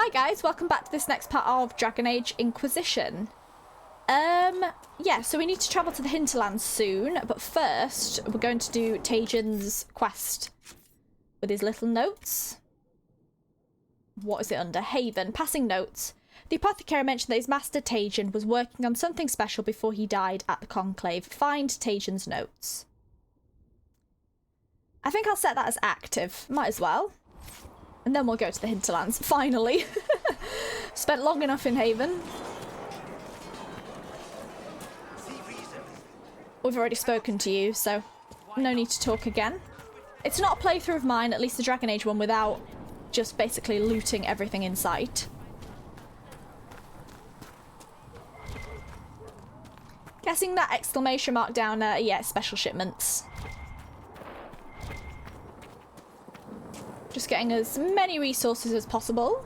Hi guys, welcome back to this next part of DragonAge Inquisition. Yeah, so we need to travel to the Hinterlands soon, but first we're going to do Taigen's quest with his little notes. What is it under? Haven. Passing notes. The apothecary mentioned that his master Taigen was working on something special before he died at the conclave. Find Taigen's notes. I think I'll set that as active. Might as well. And then we'll go to the Hinterlands. Finally. Spent long enough in Haven. We've already spoken to you, so no need to talk again. It's not a playthrough of mine, at least the DragonAge one, without just basically looting everything in sight. Guessing that exclamation mark down, yeah, special shipments. Just getting as many resources as possible.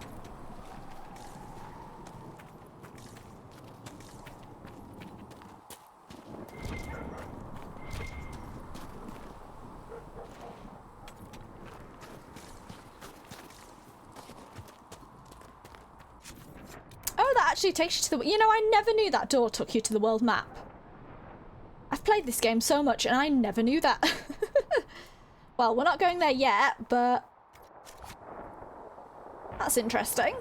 Oh, that actually takes you to the... You know, I never knew that door took you to the world map. I've played this game so much and I never knew that. Well, we're not going there yet, but... That's interesting.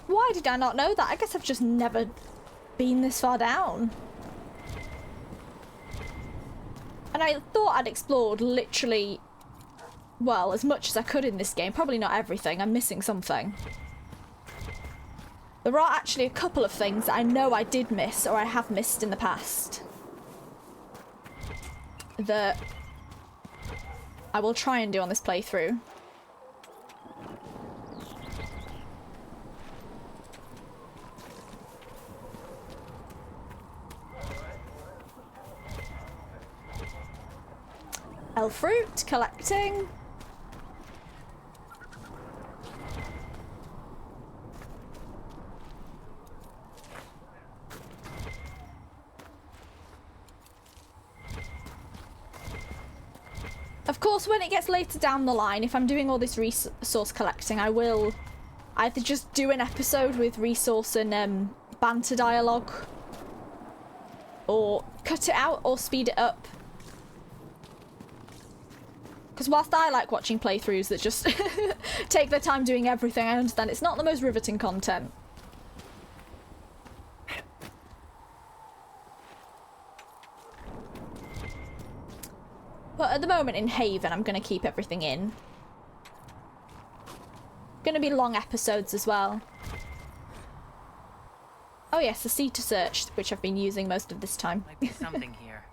Why did I not know that? I guess I've just never been this far down. And I thought I'd explored literally, well, as much as I could in this game. Probably not everything. I'm missing something. There are actually a couple of things that I know I did miss or I have missed in the past that I will try and do on this playthrough. Elf fruit, collecting. Of course, when it gets later down the line, if I'm doing all this resource collecting, I will either just do an episode with resource and banter dialogue, or cut it out or speed it up. Because whilst I like watching playthroughs that just take their time doing everything, I understand it's not the most riveting content. But at the moment in Haven, I'm going to keep everything in. Going to be long episodes as well. Oh yes, the C to search, which I've been using most of this time. Might be something here.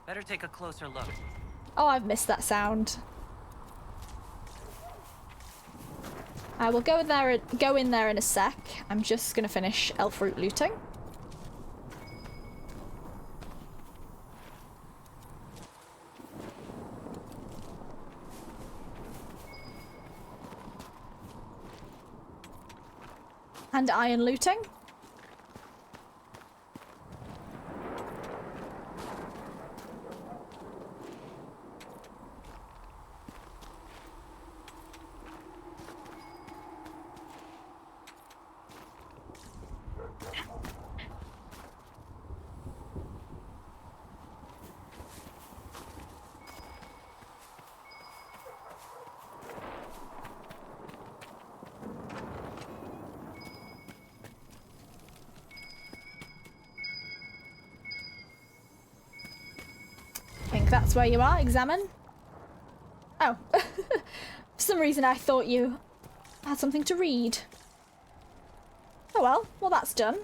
Better take a closer look. Oh, I've missed that sound. I will go in there in a sec. I'm just going to finish elf fruit looting. And iron looting. That's where you are. Examine. Oh. For some reason I thought you had something to read. Oh well. Well, that's done.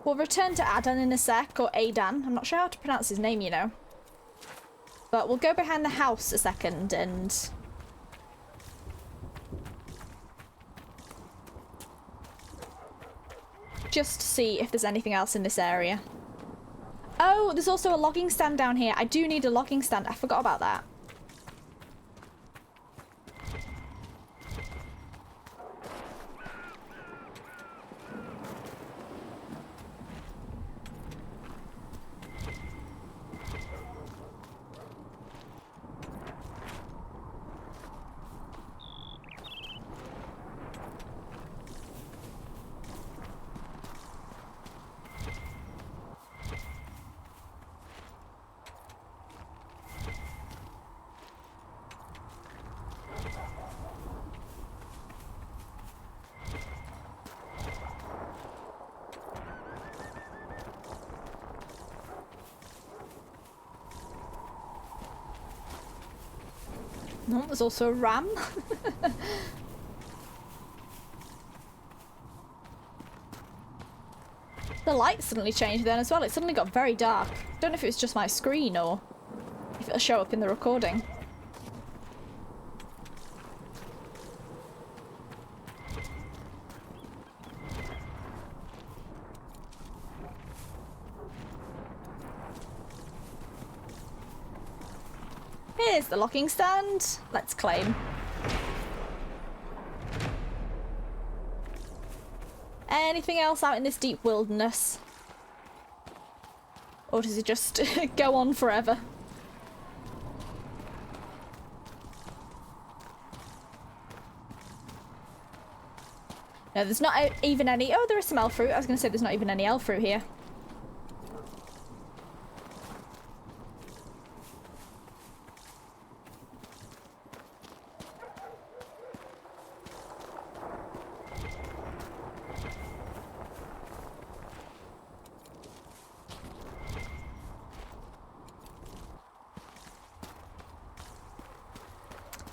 We'll return to Adan in a sec, or Adan. I'm not sure how to pronounce his name, you know. But we'll go behind the house a second and... just to see if there's anything else in this area. Oh, there's also a logging stand down here. I do need a logging stand. I forgot about that. No, there's also a ram. The light suddenly changed then as well. It suddenly got very dark. Don't know if it was just my screen or if it'll show up in the recording. Here's the locking stand. Let's claim. Anything else out in this deep wilderness? Or does it just go on forever? No, there's not even any... Oh, there is some elf fruit. I was going to say there's not even any elf fruit here.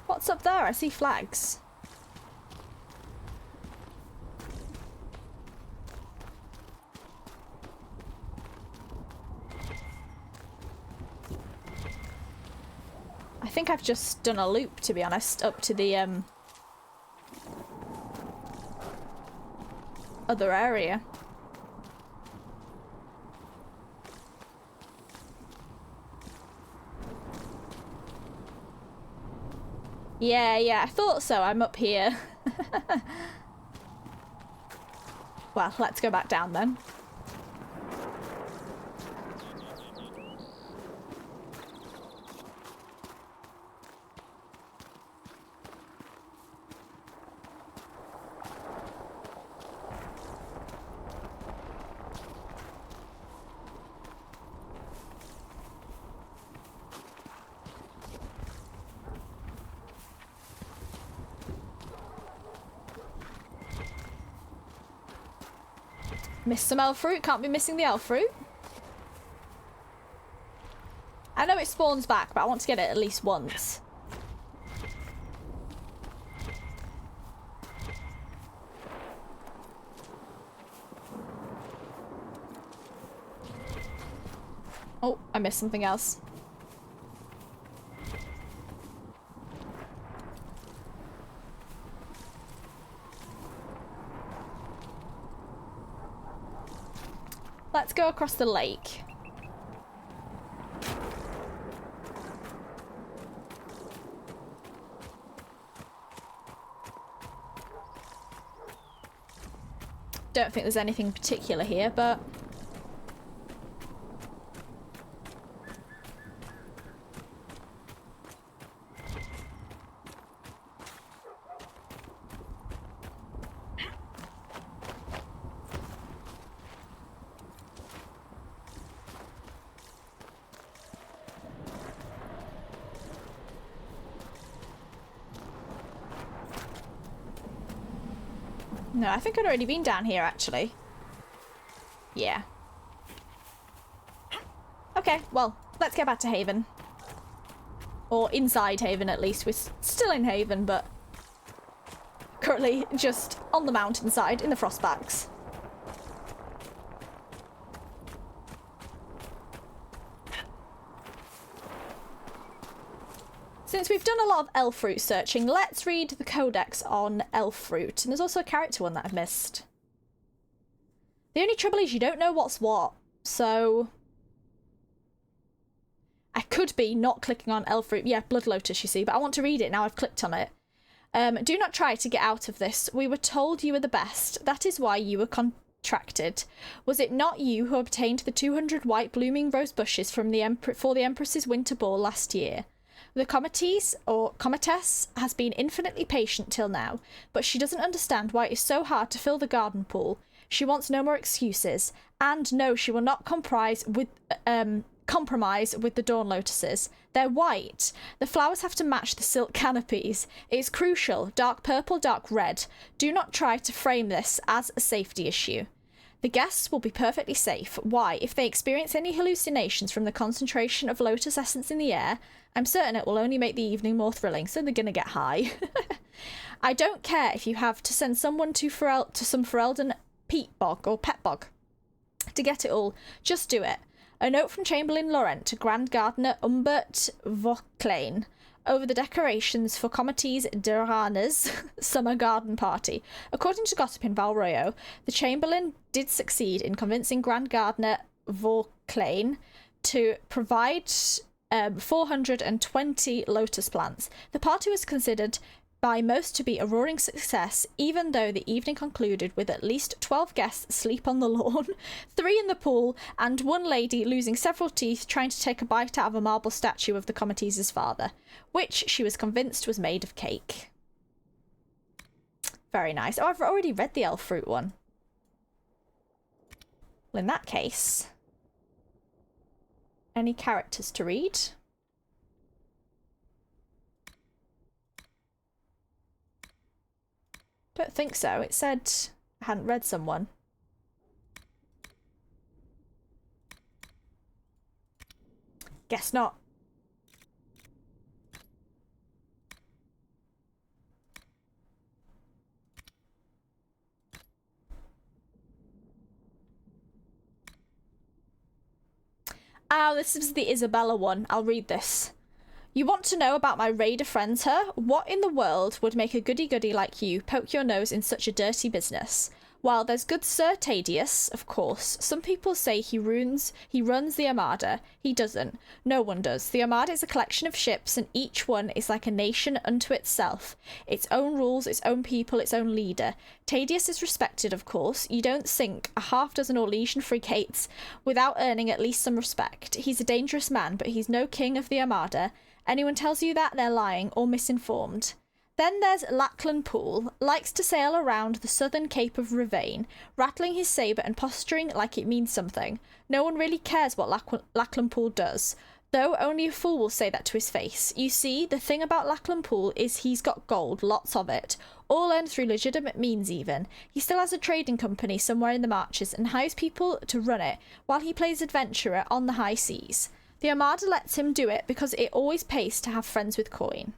What's up there? I see flags. I think I've just done a loop, to be honest, up to the other area. Yeah, I thought so. I'm up here. Well, let's go back down then. Missed some elf fruit. Can't be missing the elf fruit. I know it spawns back, but I want to get it at least once. Oh, I missed something else. Let's go across the lake. Don't think there's anything particular here, but... No, I think I'd already been down here, actually. Yeah. Okay, well, let's get back to Haven. Or inside Haven, at least. We're still in Haven, but currently just on the mountainside in the Frostbacks. Since we've done a lot of elf fruit searching, let's read the codex on elf fruit. And there's also a character one that I've missed. The only trouble is you don't know what's what, so... I could be not clicking on elf fruit. Yeah, Blood Lotus, you see, but I want to read it now I've clicked on it. Do not try to get out of this. We were told you were the best. That is why you were contracted. Was it not you who obtained the 200 white blooming rose bushes from for the Empress's winter ball last year? The Cometess has been infinitely patient till now, but she doesn't understand why it is so hard to fill the garden pool. She wants no more excuses, and no, she will not compromise with the Dawn Lotuses. They're white. The flowers have to match the silk canopies. It is crucial. Dark purple, dark red. Do not try to frame this as a safety issue. The guests will be perfectly safe. Why? If they experience any hallucinations from the concentration of lotus essence in the air, I'm certain it will only make the evening more thrilling, so they're gonna get high. I don't care if you have to send someone to some Ferelden peat bog or pet bog to get it all. Just do it. A note from Chamberlain Laurent to Grand Gardener Humbert Vauclain over the decorations for Comity's Durana's summer garden party. According to gossip in Valroyo, the Chamberlain did succeed in convincing Grand Gardener Vauclain to provide 420 lotus plants. The party was considered by most to be a roaring success, even though the evening concluded with at least 12 guests asleep on the lawn, 3 in the pool, and 1 lady losing several teeth trying to take a bite out of a marble statue of the Comity's father, which she was convinced was made of cake. Very nice. Oh, I've already read the elf fruit one. Well, in that case, any characters to read? Don't think so. It said I hadn't read someone. Guess not. Oh, this is the Isabella one. I'll read this. You want to know about my raider friends, her? What in the world would make a goody-goody like you poke your nose in such a dirty business? While there's good Sir Tadius, of course. Some people say he runs the Armada. He doesn't. No one does. The Armada is a collection of ships, and each one is like a nation unto itself. Its own rules, its own people, its own leader. Tadius is respected, of course. You don't sink a half-dozen Orlesian frigates without earning at least some respect. He's a dangerous man, but he's no king of the Armada. Anyone tells you that, they're lying or misinformed. Then there's Lachlan Poole, likes to sail around the southern Cape of Ravane, rattling his sabre and posturing like it means something. No one really cares what Lachlan Poole does, though only a fool will say that to his face. You see, the thing about Lachlan Poole is he's got gold, lots of it, all earned through legitimate means even. He still has a trading company somewhere in the Marches and hires people to run it, while he plays adventurer on the high seas. The Armada lets him do it because it always pays to have friends with coin.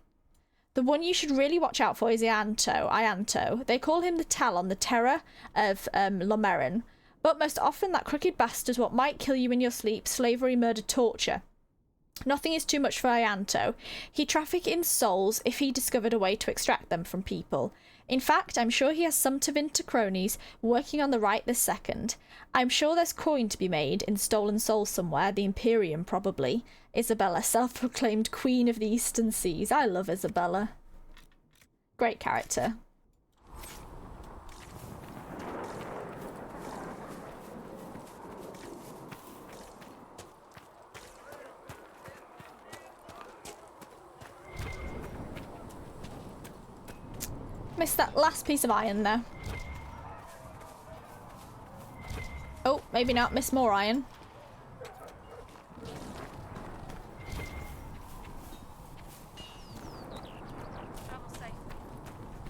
The one you should really watch out for is Ianto. They call him the Talon, the terror of Lomerin. But most often that crooked bastard what might kill you in your sleep, slavery, murder, torture. Nothing is too much for Ianto. He'd traffic in souls if he discovered a way to extract them from people. In fact, I'm sure he has some Tevinter cronies working on the right this second. I'm sure there's coin to be made in stolen souls somewhere, the Imperium probably. Isabella, self-proclaimed Queen of the Eastern Seas. I love Isabella. Great character. Missed that last piece of iron there. Oh, maybe not. Miss more iron.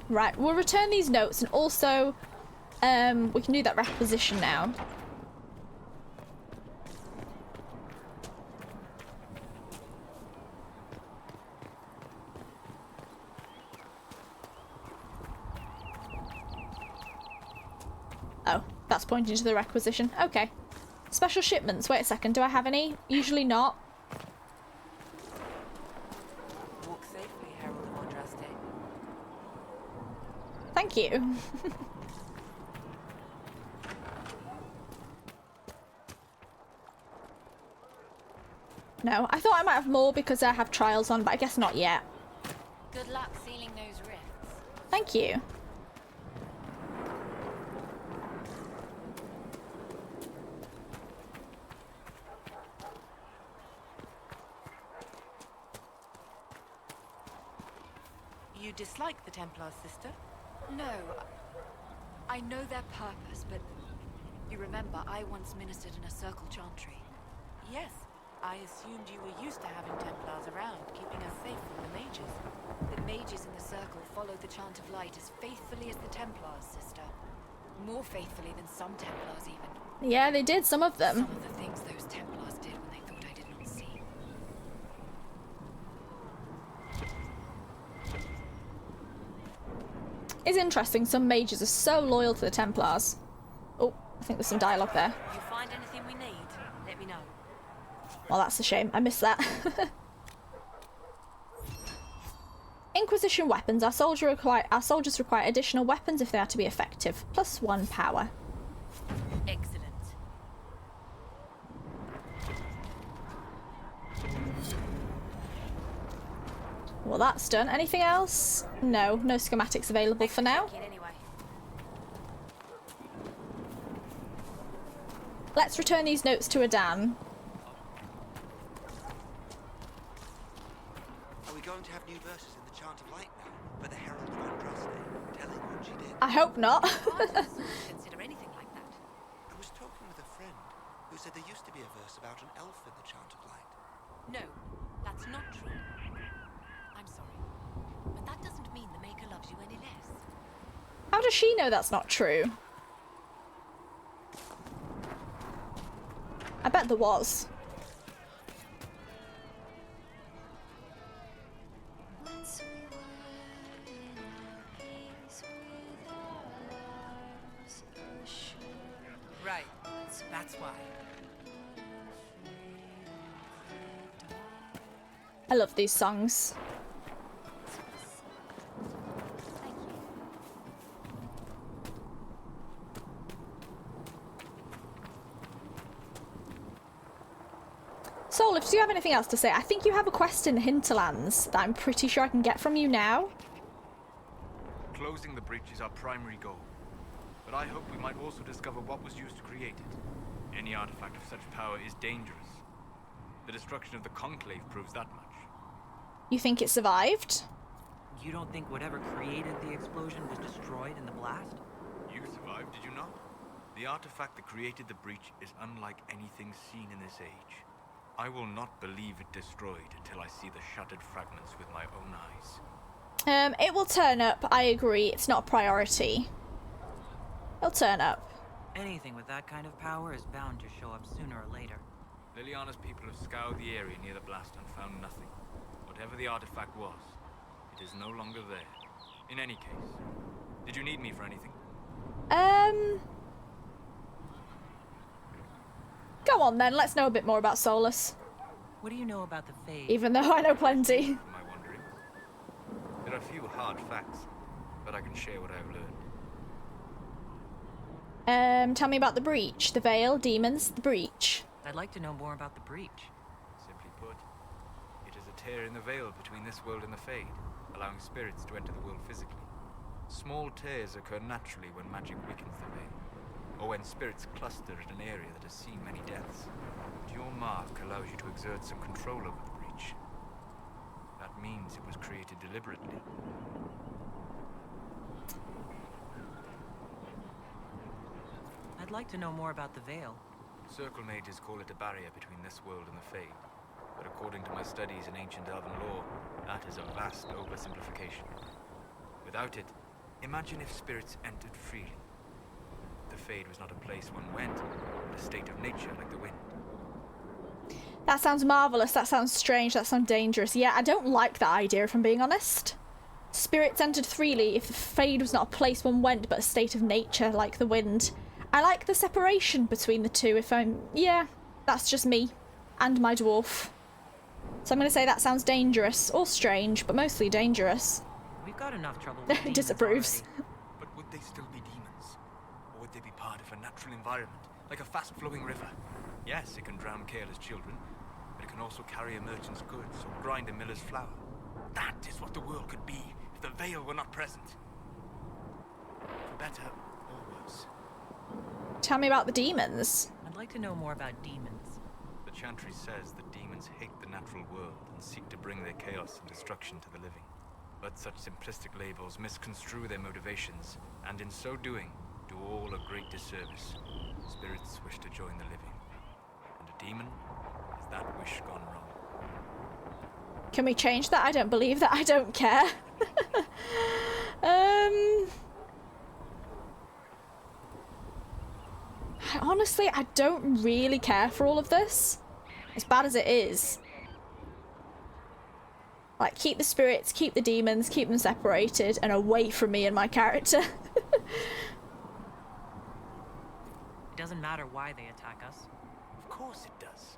Right, we'll return these notes and also we can do that requisition now. Oh, that's pointing to the requisition. Okay. Special shipments. Wait a second. Do I have any? Usually not. Walk safely, Herald of Andraste. Thank you. No, I thought I might have more because I have trials on, but I guess not yet. Good luck sealing those rifts. Thank you. You dislike the Templars, sister? No. I know their purpose, but you remember I once ministered in a circle chantry. Yes, I assumed you were used to having Templars around, keeping us safe from the mages. The mages in the circle follow the chant of light as faithfully as the Templars, sister. More faithfully than some Templars even. Yeah, they did, some of them. Some of the things those Templars did when they thought I did not see. It's interesting, some mages are so loyal to the Templars. Oh, I think there's some dialogue there. If you find anything we need, let me know. Well, that's a shame. I missed that. Inquisition weapons. Our soldiers require additional weapons if they are to be effective. +1 power. Excellent. Well, that's done. Anything else? No, no schematics available for now. Anyway. Let's return these notes to Adan. Are we going to have new verses in the Chant of Light now? By the Herald of Andraste, telling what she did? I hope not. Consider anything like that. I was talking with a friend who said there used to be a verse about an elf in the Chant of Light. No, that's not true. I'm sorry, but that doesn't mean the Maker loves you any less. How does she know that's not true? I bet there was. Right, that's why. I love these songs. Solas, do you have anything else to say? I think you have a quest in the Hinterlands that I'm pretty sure I can get from you now. Closing the breach is our primary goal, but I hope we might also discover what was used to create it. Any artifact of such power is dangerous. The destruction of the Conclave proves that much. You think it survived? You don't think whatever created the explosion was destroyed in the blast? You survived, did you not? The artifact that created the breach is unlike anything seen in this age. I will not believe it destroyed until I see the shattered fragments with my own eyes. It will turn up, I agree. It's not a priority. It'll turn up. Anything with that kind of power is bound to show up sooner or later. Liliana's people have scoured the area near the blast and found nothing. Whatever the artifact was, it is no longer there. In any case, did you need me for anything? Go on then, let's know a bit more about Solas. What do you know about the Fade? Even though I know plenty. Am I wondering? There are a few hard facts, but I can share what I've learned. Tell me about the breach, the veil, demons, the breach. I'd like to know more about the breach. Simply put, it is a tear in the veil between this world and the Fade, allowing spirits to enter the world physically. Small tears occur naturally when magic weakens the veil, or when spirits cluster at an area that has seen many deaths. But your mark allows you to exert some control over the breach. That means it was created deliberately. I'd like to know more about the Veil. Circle mages call it a barrier between this world and the Fade, but according to my studies in ancient elven lore, that is a vast oversimplification. Without it, imagine if spirits entered freely. The Fade was not a place one went, but a state of nature like the wind. That sounds marvellous, that sounds strange, that sounds dangerous. Yeah, I don't like that idea if I'm being honest. Spirits entered freely if the Fade was not a place one went, but a state of nature like the wind. I like the separation between the two if I'm... Yeah, that's just me. And my dwarf. So I'm going to say that sounds dangerous, or strange, but mostly dangerous. We've got enough trouble with demons Disapproves. already. But would they still be demons? Or would they be part of a natural environment, like a fast-flowing river? Yes, it can drown careless children, but it can also carry a merchant's goods or grind a miller's flour. That is what the world could be if the Veil were not present. For better or worse. Tell me about the demons. I'd like to know more about demons. The Chantry says that demons hate the natural world and seek to bring their chaos and destruction to the living. But such simplistic labels misconstrue their motivations, and in so doing, do all a great disservice. Spirits wish to join the living, and a demon is that wish gone wrong. Can we change that? I don't believe that. I don't care. honestly, I don't really care for all of this. As bad as it is. Like, keep the spirits, keep the demons, keep them separated and away from me and my character. It doesn't matter why they attack us. Of course it does.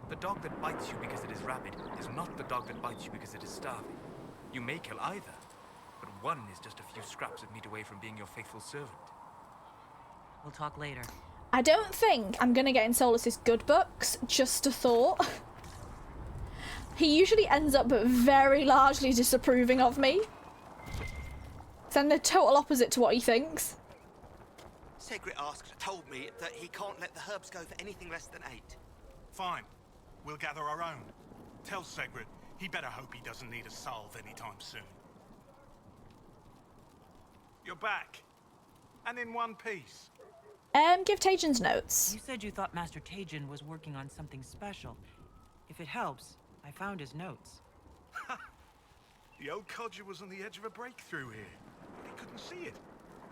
The dog that bites you because it is rabid is not the dog that bites you because it is starving. You may kill either, but one is just a few scraps of meat away from being your faithful servant. We'll talk later. I don't think I'm going to get in Solas's good books, just a thought. He usually ends up very largely disapproving of me. Then the total opposite to what he thinks. Segret told me that he can't let the herbs go for anything less than 8. Fine. We'll gather our own. Tell Segret he better hope he doesn't need a salve anytime soon. You're back. And in one piece. Give Taigen's notes. You said you thought Master Taigen was working on something special. If it helps, I found his notes. The old codger was on the edge of a breakthrough here. He couldn't see it.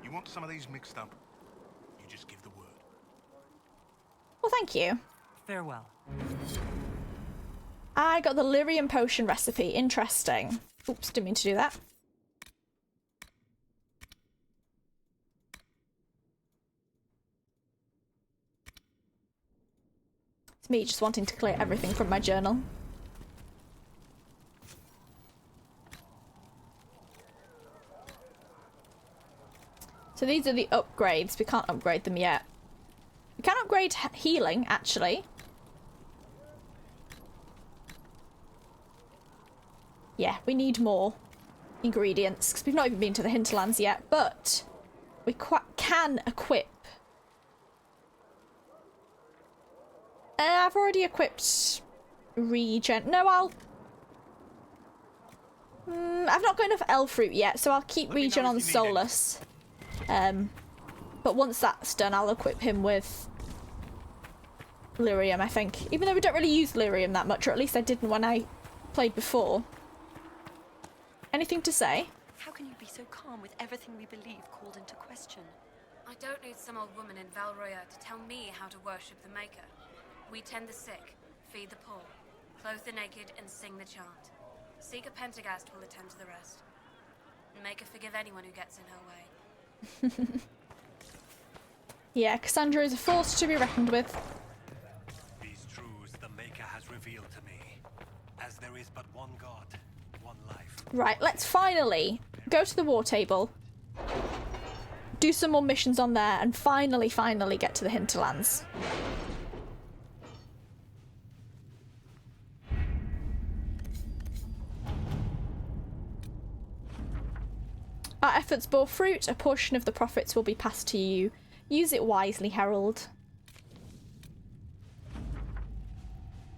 You want some of these mixed up? You just give the word. Well, thank you. Farewell. I got the lyrium potion recipe. Interesting. Oops, didn't mean to do that. It's me just wanting to clear everything from my journal. So these are the upgrades. We can't upgrade them yet. We can upgrade healing, actually. Yeah, we need more ingredients because we've not even been to the Hinterlands yet, but we can equip. I've already equipped regen. No, I've not got enough elf fruit yet, so I'll keep regen on Solas. But once that's done, I'll equip him with lyrium, I think. Even though we don't really use lyrium that much, or at least I didn't when I played before. Anything to say? How can you be so calm with everything we believe called into question? I don't need some old woman in Valroya to tell me how to worship the Maker. We tend the sick, feed the poor, clothe the naked, and sing the chant. Seeker Pentagast will attend to the rest. And make her forgive anyone who gets in her way. Yeah, Cassandra is a force to be reckoned with. These truths the Maker has revealed to me. As there is but one God, one life. Right, let's finally go to the war table, do some more missions on there, and finally get to the Hinterlands. Our efforts bore fruit. A portion of the profits will be passed to you. Use it wisely, Herald.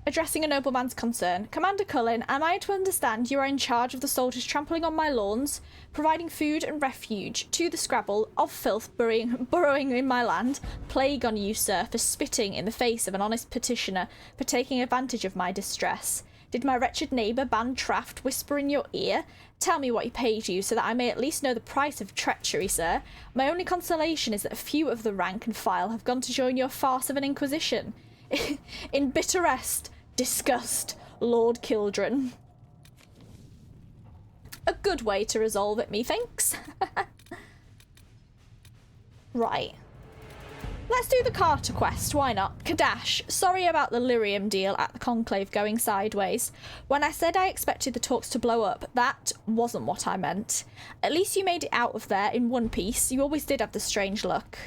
Addressing a nobleman's concern. Commander Cullen, am I to understand you are in charge of the soldiers trampling on my lawns, providing food and refuge to the scrabble of filth burrowing in my land? Plague on you, sir, for spitting in the face of an honest petitioner, for taking advantage of my distress. Did my wretched neighbour, Ban Traft, whisper in your ear? Tell me what he paid you, so that I may at least know the price of treachery, sir. My only consolation is that a few of the rank and file have gone to join your farce of an Inquisition. In bitter rest, disgust, Lord Kildren. A good way to resolve it, methinks. Right. Let's do the Carter quest, why not? Cadash, sorry about the lyrium deal at the Conclave going sideways. When I said I expected the talks to blow up, that wasn't what I meant. At least you made it out of there in one piece. You always did have strange luck.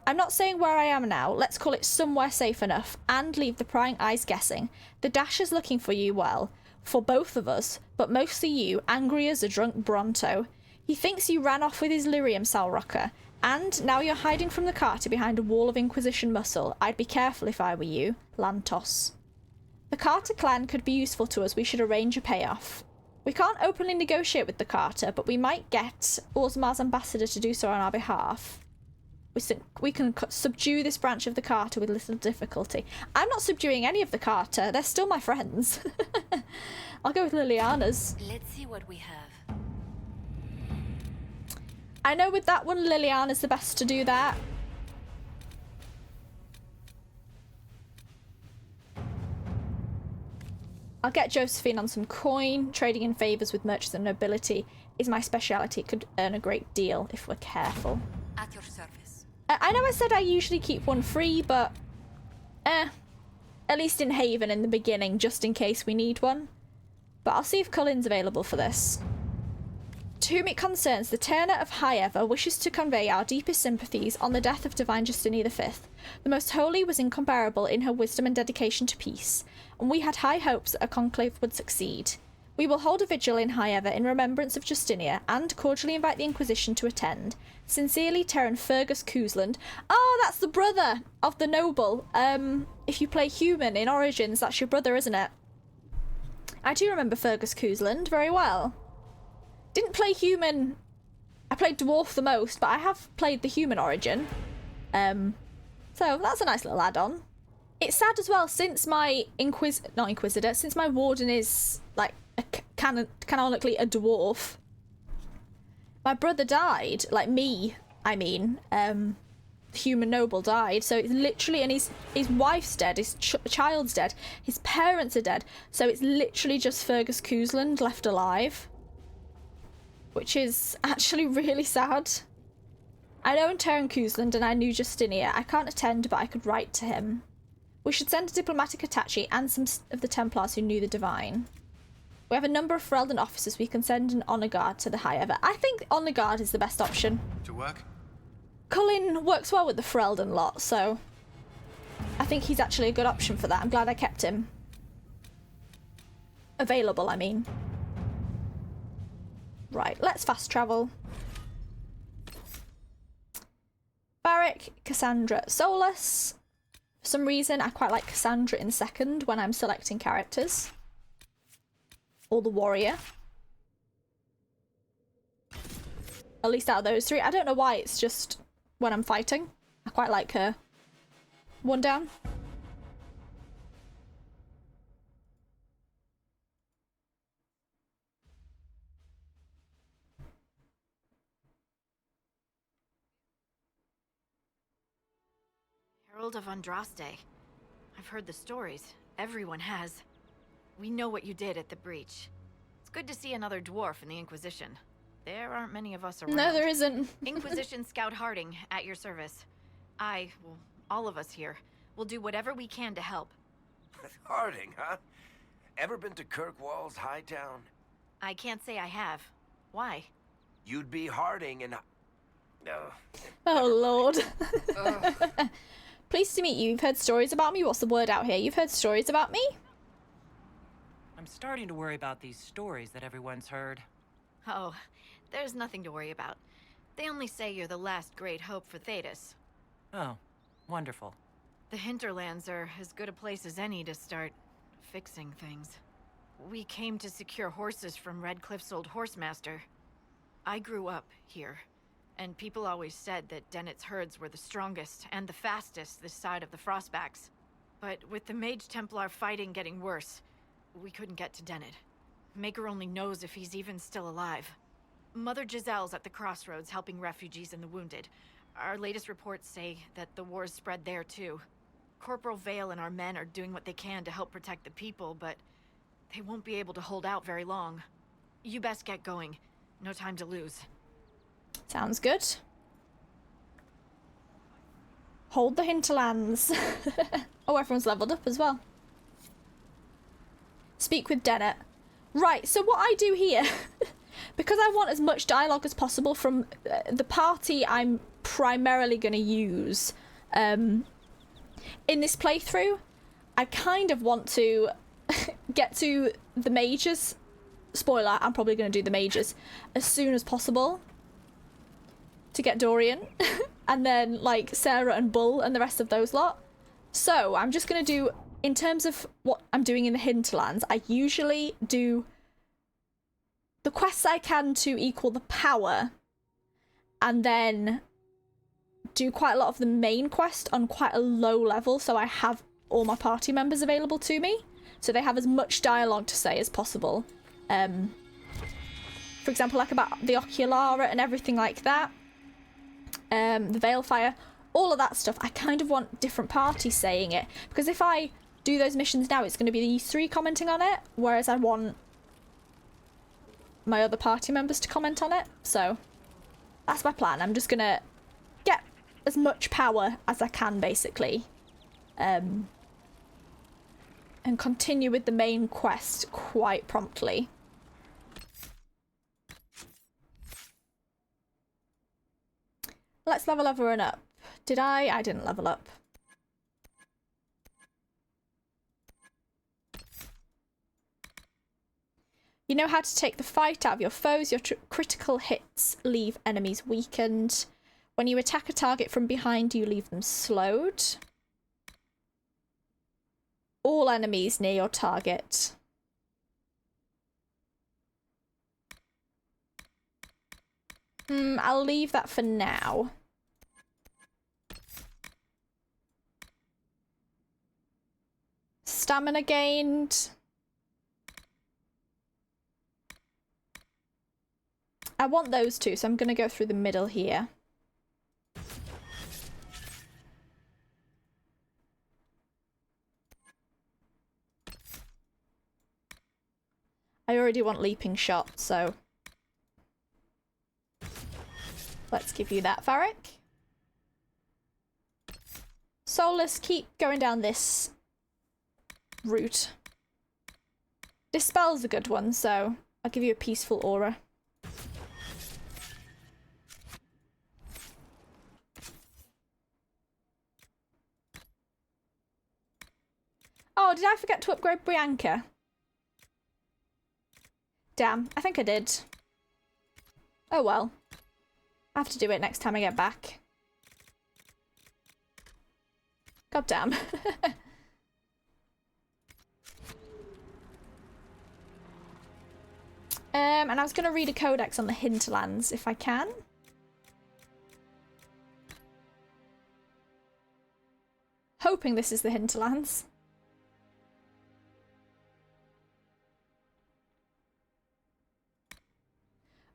I'm not saying where I am now, let's call it somewhere safe enough, and leave the prying eyes guessing. The Dasher's looking for you, well, for both of us, but mostly you, angry as a drunk Bronto. He thinks you ran off with his lyrium, Salrocker. And now you're hiding from the Carter behind a wall of Inquisition muscle. I'd be careful if I were you. Lantos. The Carter clan could be useful to us. We should arrange a payoff. We can't openly negotiate with the Carter, but we might get Orzamar's ambassador to do so on our behalf. We can subdue this branch of the Carter with little difficulty. I'm not subduing any of the Carter. They're still my friends. I'll go with Liliana's. Let's see what we have. I know with that one, Liliana's the best to do that. I'll get Josephine on some coin. Trading in favours with merchants and nobility is my speciality. It could earn a great deal if we're careful. At your service. I know I said I usually keep one free, but at least in Haven in the beginning, just in case we need one. But I'll see if Cullen's available for this. To whom it concerns, the Turner of High Ever wishes to convey our deepest sympathies on the death of Divine Justinia V. The Most Holy was incomparable in her wisdom and dedication to peace, and we had high hopes that a conclave would succeed. We will hold a vigil in High Ever in remembrance of Justinia, and cordially invite the Inquisition to attend. Sincerely, Terran Fergus Cousland. Oh, that's the brother of the noble. If you play human in Origins, that's your brother, isn't it? I do remember Fergus Cousland very well. Didn't play human. I played dwarf the most, but I have played the human origin. So that's a nice little add-on. It's sad as well, since my since my warden is like canonically a dwarf. My brother died, like me. I mean, the human noble died. So it's literally, and his wife's dead, his child's dead, his parents are dead. So it's literally just Fergus Cousland left alive. Which is actually really sad. I know Terran Cousland and I knew Justinia. I can't attend, but I could write to him. We should send a diplomatic attaché and some of the Templars who knew the Divine. We have a number of Ferelden officers. We can send an Honour Guard to the High Ever. I think Honour Guard is the best option. To work? Cullen works well with the Ferelden lot, so I think he's actually a good option for that. I'm glad I kept him available, I mean. Right, let's fast travel. Barrick, Cassandra, Solas. For some reason, I quite like Cassandra in second when I'm selecting characters. Or the warrior. At least out of those three. I don't know why, it's just when I'm fighting. I quite like her. One down. Herald of Andraste. I've heard the stories. Everyone has. We know what you did at the breach. It's good to see another dwarf in the Inquisition. There aren't many of us around. No, there isn't. Inquisition Scout Harding, at your service. All of us here, will do whatever we can to help. Harding, huh? Ever been to Kirkwall's Hightown? I can't say I have. Why? You'd be Harding and... Oh, Lord. Pleased to meet you. You've heard stories about me? What's the word out here? You've heard stories about me? I'm starting to worry about these stories that everyone's heard. Oh, there's nothing to worry about. They only say you're the last great hope for Thedas. Oh, wonderful. The Hinterlands are as good a place as any to start fixing things. We came to secure horses from Redcliffe's old horsemaster. I grew up here, and people always said that Dennett's herds were the strongest and the fastest this side of the Frostbacks. But with the Mage Templar fighting getting worse, we couldn't get to Dennett. Maker only knows if he's even still alive. Mother Giselle's at the Crossroads helping refugees and the wounded. Our latest reports say that the war's spread there too. Corporal Vale and our men are doing what they can to help protect the people, but they won't be able to hold out very long. You best get going. No time to lose. Sounds good. Hold the Hinterlands. Oh, everyone's leveled up as well. Speak with Dennett. Right, so what I do here, because I want as much dialogue as possible from the party I'm primarily going to use in this playthrough, I kind of want to get to the mages. Spoiler, I'm probably going to do the mages as soon as possible to get Dorian and then like Sarah and Bull and the rest of those lot. So I'm just going to do, in terms of what I'm doing in the Hinterlands, I usually do the quests I can to equal the power and then do quite a lot of the main quest on quite a low level, so I have all my party members available to me, so they have as much dialogue to say as possible. For example, like about the Oculara and everything like that, the Veilfire, all of that stuff, I kind of want different parties saying it, because if I do those missions now, it's going to be these three commenting on it, whereas I want my other party members to comment on it. So that's my plan. I'm just going to get as much power as I can, basically, and continue with the main quest quite promptly. Let's level everyone up. Did I? I didn't level up. You know how to take the fight out of your foes. Your critical hits leave enemies weakened. When you attack a target from behind, you leave them slowed. All enemies near your target. I'll leave that for now. Stamina gained. I want those two, so I'm going to go through the middle here. I already want leaping shot, so let's give you that, Varric. Solas, keep going down this route. Dispel's a good one, so I'll give you a peaceful aura. Oh, did I forget to upgrade Bianca? Damn, I think I did. Oh well. I have to do it next time I get back. God damn. And I was going to read a codex on the Hinterlands, if I can. Hoping this is the Hinterlands.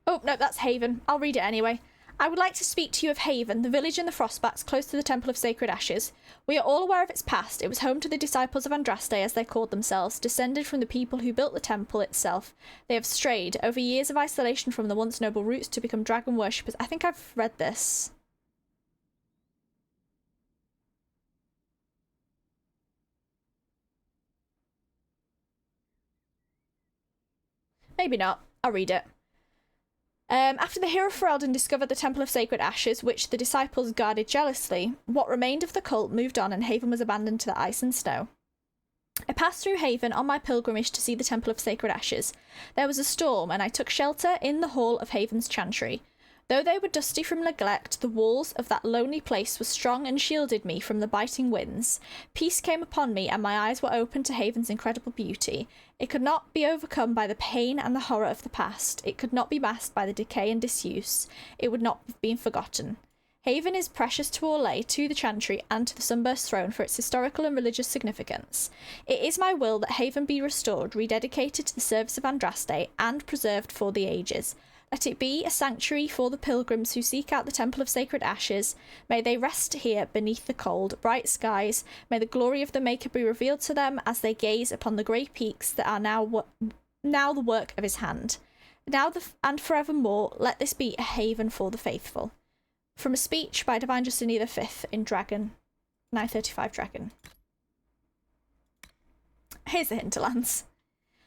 Oh, no, that's Haven. I'll read it anyway. I would like to speak to you of Haven, the village in the Frostbacks close to the Temple of Sacred Ashes. We are all aware of its past. It was home to the disciples of Andraste, as they called themselves, descended from the people who built the temple itself. They have strayed, over years of isolation from the once noble roots, to become dragon worshippers. I think I've read this. Maybe not. I'll read it. After the hero Ferelden discovered the Temple of Sacred Ashes, which the disciples guarded jealously, what remained of the cult moved on and Haven was abandoned to the ice and snow. I passed through Haven on my pilgrimage to see the Temple of Sacred Ashes. There was a storm, and I took shelter in the hall of Haven's chantry. Though they were dusty from neglect, the walls of that lonely place were strong and shielded me from the biting winds. Peace came upon me, and my eyes were opened to Haven's incredible beauty. It could not be overcome by the pain and the horror of the past. It could not be masked by the decay and disuse. It would not have been forgotten. Haven is precious to Orlais, to the Chantry, and to the Sunburst Throne for its historical and religious significance. It is my will that Haven be restored, rededicated to the service of Andraste, and preserved for the ages. Let it be a sanctuary for the pilgrims who seek out the Temple of Sacred Ashes. May they rest here beneath the cold, bright skies. May the glory of the Maker be revealed to them as they gaze upon the grey peaks that are now the work of his hand. Now and forevermore, let this be a haven for the faithful. From a speech by Divine Justini V in Dragon, 935 Dragon. Here's the Hinterlands.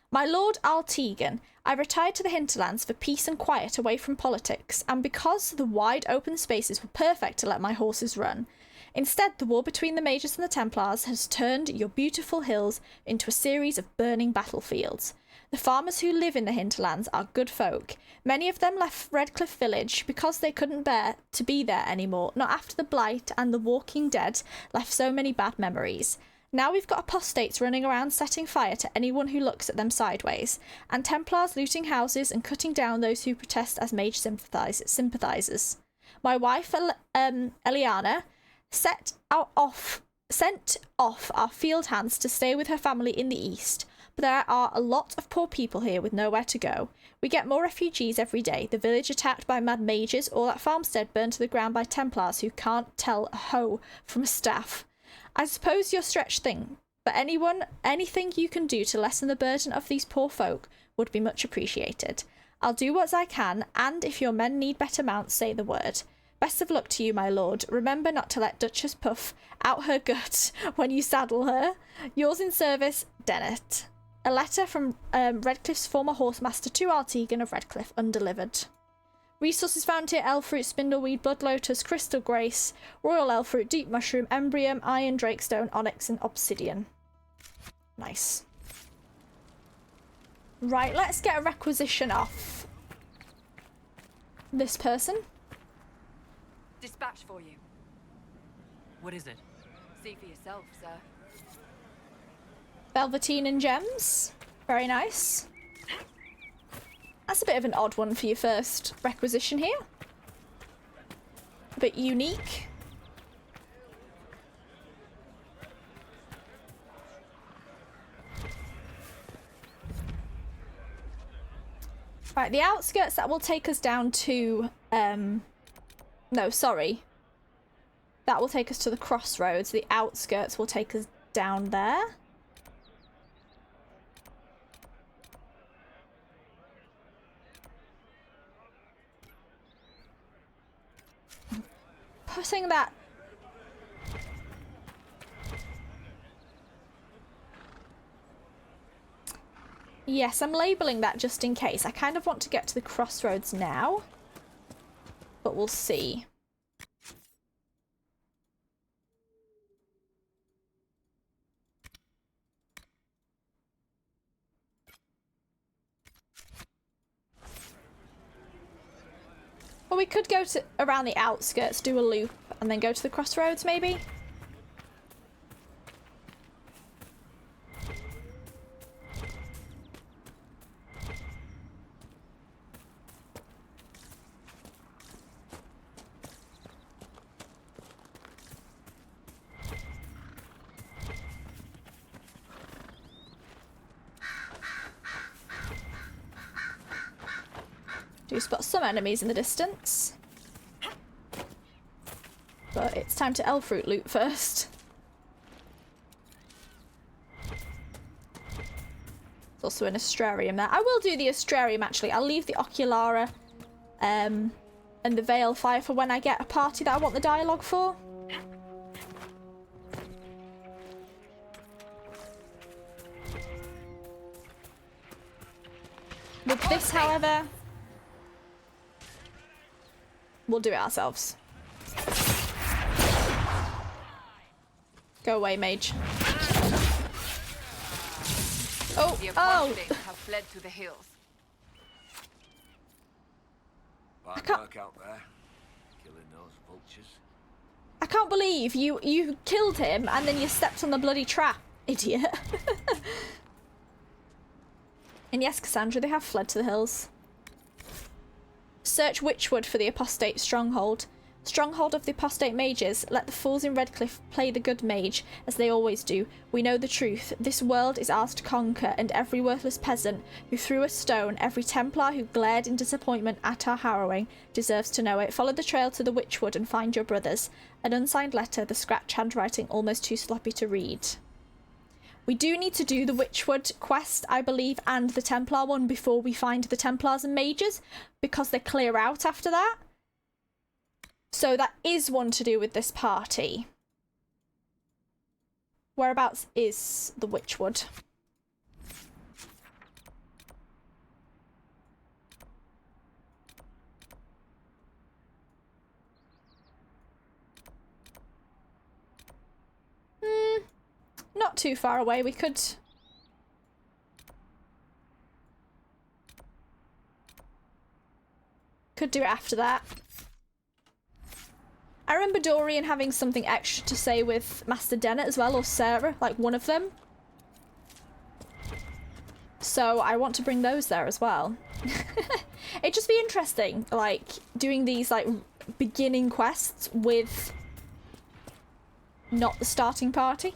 My lord Taigen, I retired to the Hinterlands for peace and quiet away from politics, and because the wide open spaces were perfect to let my horses run. Instead, the war between the Mages and the Templars has turned your beautiful hills into a series of burning battlefields. The farmers who live in the Hinterlands are good folk. Many of them left Redcliffe village because they couldn't bear to be there anymore, not after the Blight and the Walking Dead left so many bad memories. Now we've got apostates running around setting fire to anyone who looks at them sideways, and Templars looting houses and cutting down those who protest as mage sympathisers. My wife, Eliana, sent off our field hands to stay with her family in the east, but there are a lot of poor people here with nowhere to go. We get more refugees every day, the village attacked by mad mages, or that farmstead burned to the ground by Templars who can't tell a hoe from a staff. I suppose you're stretched thin, But anything you can do to lessen the burden of these poor folk would be much appreciated. I'll do what I can, and if your men need better mounts, say the word. Best of luck to you, my lord. Remember not to let Duchess puff out her gut when you saddle her. Yours in service, Dennett. A letter from Redcliffe's former horsemaster to Taigen of Redcliffe, undelivered. Resources found here: elfruit, spindleweed, blood lotus, crystal grace, royal elfruit, deep mushroom, embryum, iron, drakestone, onyx, and obsidian. Nice. Right, let's get a requisition off this person. Dispatch for you. What is it? See for yourself, sir. Velveteen and gems. Very nice. That's a bit of an odd one for your first requisition here. A bit unique. Right, the outskirts, that will take us down to... no, sorry. That will take us to the Crossroads. The outskirts will take us down there. Putting that... Yes, I'm labelling that just in case. I kind of want to get to the Crossroads now, but we'll see. Well, we could go to around the outskirts, do a loop, and then go to the Crossroads, maybe? Do spot some enemies in the distance. But it's time to elfruit loot first. There's also an Astrarium there. I will do the Astrarium actually. I'll leave the Oculara and the Veil Fire for when I get a party that I want the dialogue for. With this, however, we'll do it ourselves. Go away, mage. Oh, The oh! Apocalypse have fled to the hills. Hard work out there, killing those vultures. I can't believe you killed him and then you stepped on the bloody trap, idiot. And yes, Cassandra, they have fled to the hills. Search Witchwood for the apostate stronghold. Stronghold of the apostate mages. Let the fools in Redcliffe play the good mage, as they always do. We know the truth. This world is ours to conquer, and every worthless peasant who threw a stone, every Templar who glared in disappointment at our harrowing, deserves to know it. Follow the trail to the Witchwood and find your brothers. An unsigned letter, the scratch handwriting almost too sloppy to read. We do need to do the Witchwood quest, I believe, and the Templar one before we find the Templars and mages, because they clear out after that. So that is one to do with this party. Whereabouts is the Witchwood? Not too far away. We could do it after that. I remember Dorian having something extra to say with Master Dennett as well, or Sarah, like one of them. So I want to bring those there as well. It'd just be interesting, like, doing these, like, beginning quests with not the starting party.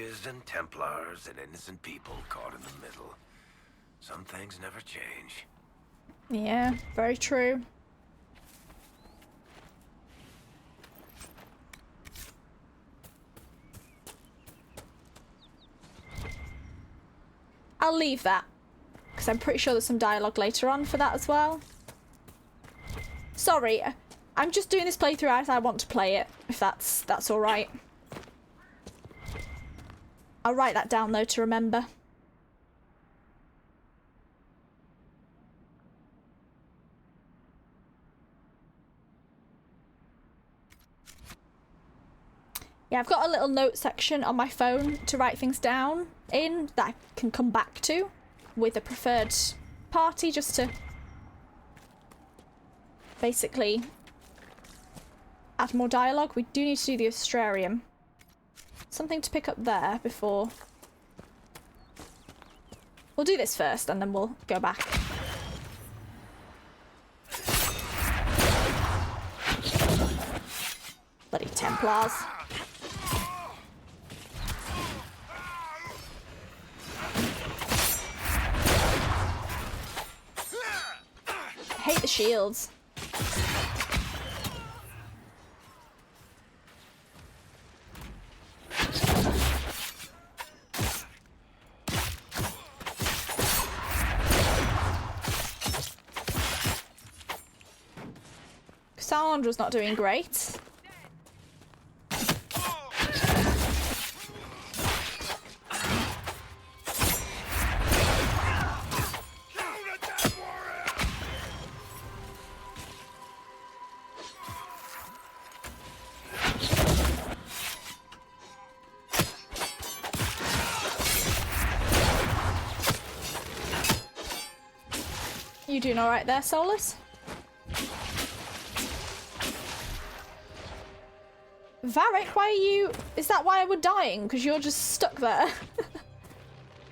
mages and Templars and innocent people caught in the middle. Some things never change. Yeah, very true. I'll leave that, because I'm pretty sure there's some dialogue later on for that as well. Sorry, I'm just doing this playthrough as I want to play it, if that's alright. I'll write that down though to remember. Yeah, I've got a little note section on my phone to write things down in that I can come back to with a preferred party, just to basically add more dialogue. We do need to do the Astrarium. Something to pick up there before. We'll do this first and then we'll go back. Bloody Templars. I hate the shields. Sandra's not doing great. You doing alright there, Solas? Varric, why are you... Is that why we're dying? Because you're just stuck there.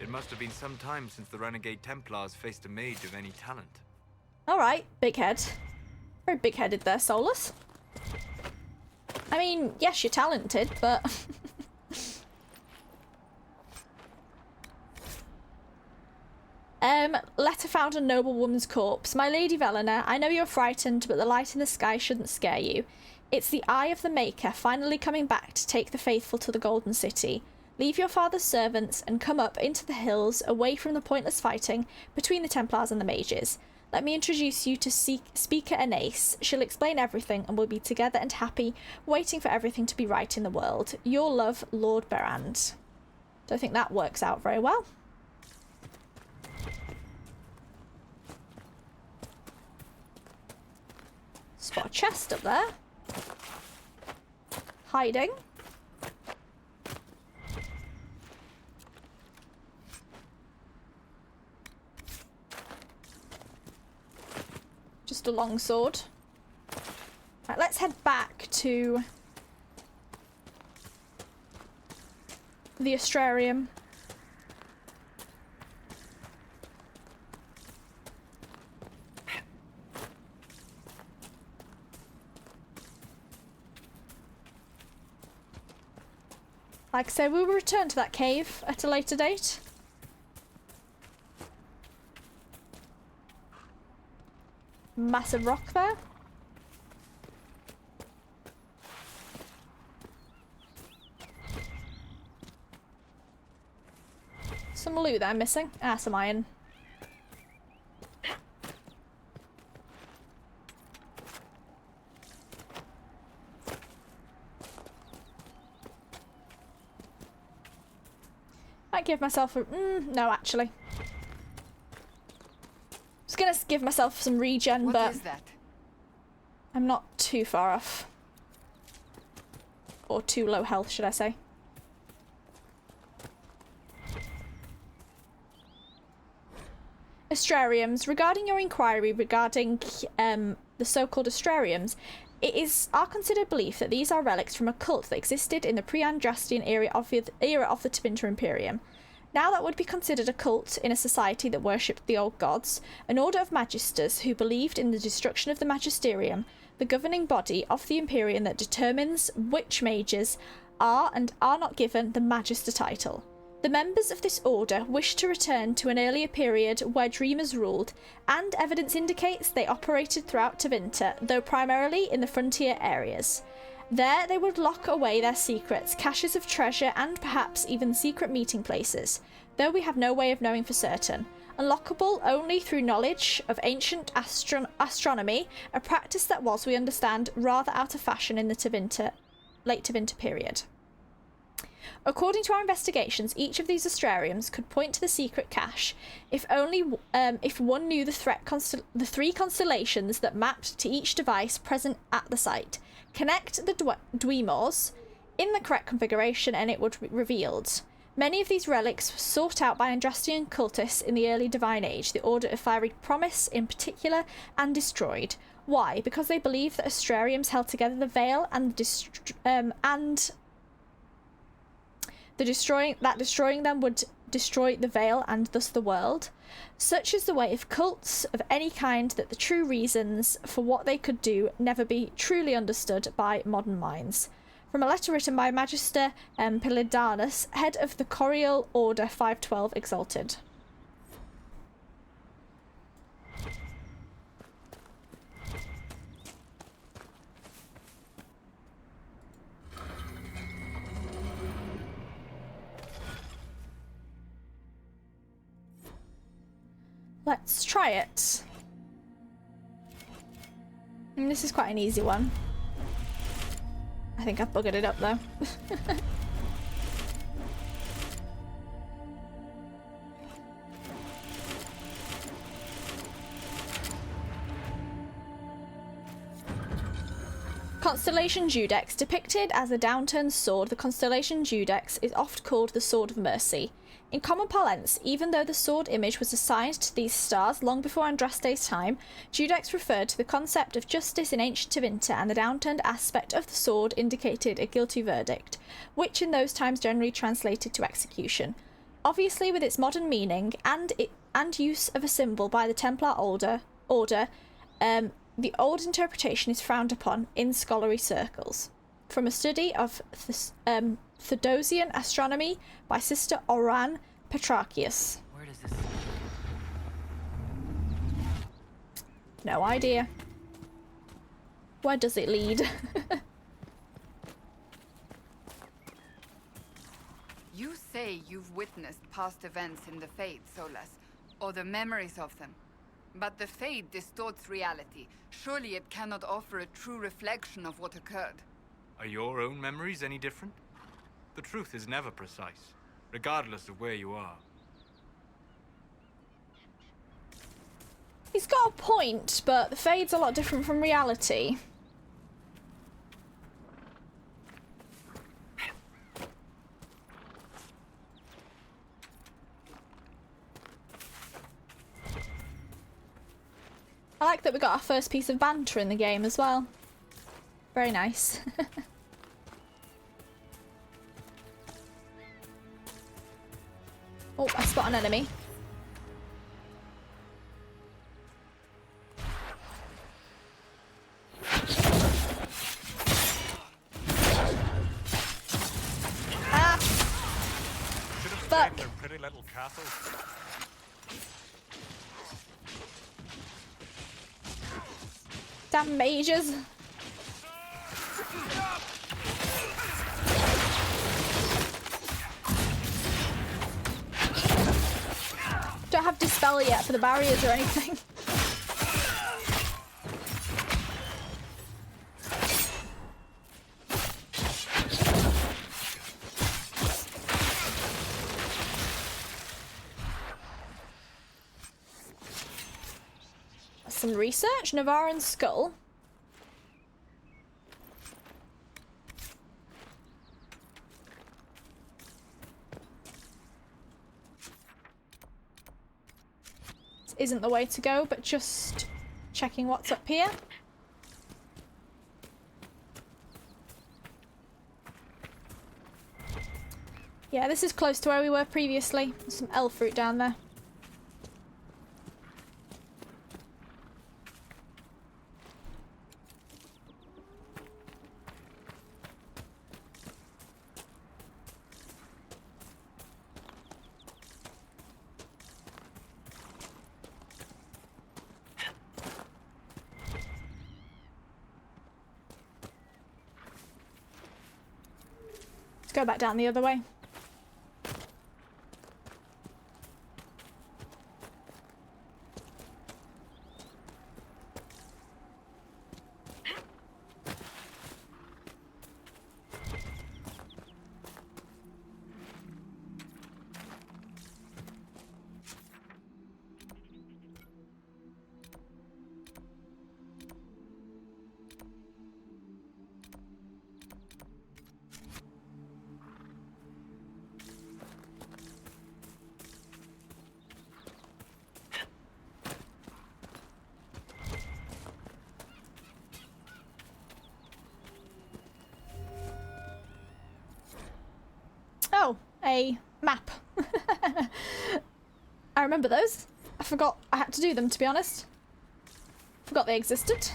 It must have been some time since the Renegade Templars faced a mage of any talent. Alright, big head. Very big-headed there, Solas. I mean, yes, you're talented, but... Letter found a noble woman's corpse. My Lady Velena, I know you're frightened, but the light in the sky shouldn't scare you. It's the Eye of the Maker finally coming back to take the faithful to the Golden City. Leave your father's servants and come up into the hills, away from the pointless fighting between the Templars and the mages. Let me introduce you to Speaker Anais. She'll explain everything and we'll be together and happy, waiting for everything to be right in the world. Your love, Lord Berand. Don't think that works out very well. Spot a chest up there. Hiding. Just a long sword. Right, let's head back to the Astrarium. Like I said, we will return to that cave at a later date. Massive rock there. Some loot that I'm missing. Ah, some iron. Might give myself a... no, actually. I was gonna give myself some regen, What but... is that? I'm not too far off. Or too low health, should I say. Astrariums. Regarding your inquiry regarding the so-called Astrariums, it is our considered belief that these are relics from a cult that existed in the pre-Andrastian era of the Tevinter Imperium. Now that would be considered a cult in a society that worshipped the old gods, an order of magisters who believed in the destruction of the magisterium, the governing body of the Imperium that determines which mages are and are not given the Magister title. The members of this order wish to return to an earlier period where dreamers ruled, and evidence indicates they operated throughout Tevinter, though primarily in the frontier areas. There they would lock away their secrets, caches of treasure, and perhaps even secret meeting places, though we have no way of knowing for certain. Unlockable only through knowledge of ancient astronomy, a practice that was, we understand, rather out of fashion in the late Tevinter period. According to our investigations, each of these astrariums could point to the secret cache, if one knew the three constellations that mapped to each device present at the site. Connect the Dweemors in the correct configuration and it would be revealed. Many of these relics were sought out by Andrastian cultists in the early Divine Age, the Order of Fiery Promise in particular, and destroyed. Why? Because they believed that astrariums held together the Veil and destroying them would destroy the Veil and thus the world. Such is the way of cults of any kind that the true reasons for what they could do never be truly understood by modern minds. From a letter written by Magister Pilidanus, head of the Corial Order 512 Exalted. Let's try it. And this is quite an easy one. I think I've buggered it up though. Constellation Judex. Depicted as a downturned sword, the Constellation Judex is oft called the Sword of Mercy. In common parlance, even though the sword image was assigned to these stars long before Andraste's time, Judex referred to the concept of justice in ancient Tevinter, and the downturned aspect of the sword indicated a guilty verdict, which in those times generally translated to execution. Obviously, with its modern meaning and use of a symbol by the Templar order, the old interpretation is frowned upon in scholarly circles. From a study of Theodosian astronomy by Sister Oran Petrachius. Where does this... No idea. Where does it lead? You say you've witnessed past events in the Fade, Solas, or the memories of them. But the Fade distorts reality. Surely it cannot offer a true reflection of what occurred. Are your own memories any different? The truth is never precise, regardless of where you are. He's got a point, but the Fade's a lot different from reality. I like that we got our first piece of banter in the game as well. Very nice. Oh, I spot an enemy. Ah! Fuck! Their pretty little castle. Damn mages. Don't have dispel yet for the barriers or anything. Some research. Navaran skull. Isn't the way to go, but just checking what's up here. Yeah, this is close to where we were previously. There's some elf fruit down there. go back down the other way. Oh, a map. I remember those. I forgot I had to do them, to be honest. Forgot they existed.